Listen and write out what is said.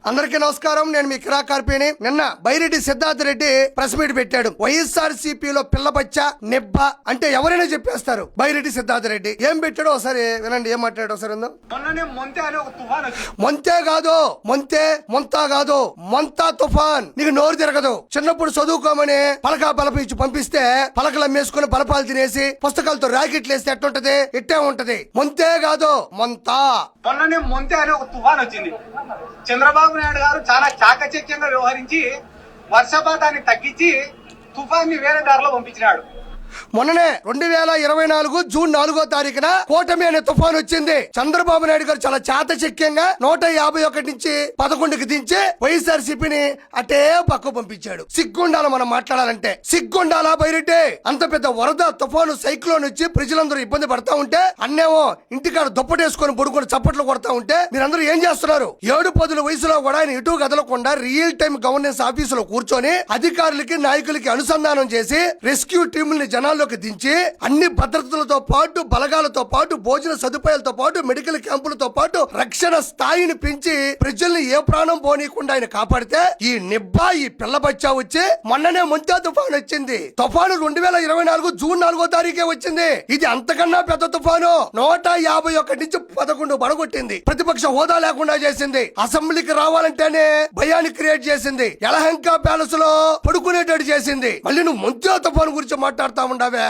అందరికీ నమస్కారం. నేను మీ కిరా కార్పేని. నిన్న బైరెడ్డి సిద్ధార్థ రెడ్డి ప్రెస్ మీట్ పెట్టాడు. వైఎస్ఆర్సీపీలో పిల్లబచ్చ నిబ్బ అంటే ఎవరైనా చెప్పేస్తారు. బైరెడ్డి సిద్ధార్థ రెడ్డి ఏం పెట్టాడో ఒకసారి వినండి. ఏం మాట్లాడాడు ఒకసారి విందాం. మొంతే కాదు, మొంతా కాదు, మొంతా తుఫాన్. నీకు నోరు తిరగదు. చిన్నప్పుడు చదువుకోమని పలకా పలపించి పంపిస్తే పలకలు అమ్మేసుకుని పలపాలు తినేసి పుస్తకాలతో రాకెట్లు వేస్తే ఎట్టుంటది? ఇట్టే ఉంటది. మొంతే కాదు, మొంతా. మొన్ననే మొంతే అనే ఒక తుఫాన్ వచ్చింది. చంద్రబాబు నాయుడు గారు చాలా చాకచక్యంగా వ్యవహరించి వర్షపాతాన్ని తగ్గించి తుఫాన్ని వేరే దారిలో పంపించినాడు. మొన్ననే 2024 జూన్ 4వ తారీఖున కూటమి అనే తుఫాన్ వచ్చింది. చంద్రబాబు నాయుడు గారు చాలా చాతచక్యంగా 151 నుంచి 11కి దించి వైఎస్ఆర్సీపీని అటే పక్క పంపించాడు. సిగ్గుండాల మనం మాట్లాడాలంటే. సిగ్గుండాలా బైరెడ్డి? అంత పెద్ద వరద తుఫాను సైక్లోన్ వచ్చి ప్రజలందరూ ఇబ్బంది పడతా ఉంటే అన్నేమో ఇంటికాడ దుప్పటేసుకొని బుడుకొని చప్పట్లు కొడతా ఉంటే మీరందరూ ఏం చేస్తున్నారు? 7-10 వయసులో కూడా ఆయన ఇటు కదలకుండా రియల్ టైం గవర్నెన్స్ ఆఫీసులో కూర్చొని అధికారులకి నాయకులకి అనుసంధానం చేసి రెస్క్యూ టీముల్ని జనాల్లోకి దించి అన్ని భద్రతలతో పాటు బలగాలతో పాటు భోజన సదుపాయాలతో పాటు మెడికల్ క్యాంపులతో పాటు రక్షణ స్థాయిని పెంచి ప్రజల్ని ఏ ప్రాణం పోనీయకుండా ఆయన కాపాడితే ఈ నిబ్బా ఈ పిల్లబచ్చా వచ్చి మొన్ననే ముంతా తుఫాను వచ్చింది. తుఫాను 2024 జూన్ 4వ తారీఖే వచ్చింది. ఇది అంతకన్నా పెద్ద తుఫాను. 151 నుంచి 11 పడగొట్టింది. ప్రతిపక్ష హోదా లేకుండా చేసింది. అసెంబ్లీకి రావాలంటేనే భయాన్ని క్రియేట్ చేసింది. యలహంక ప్యాలెస్ లో పడుకునేటట్టు చేసింది. మళ్ళీ నువ్వు ముంతా తుఫాను గురించి మాట్లాడుతా ఉండవే.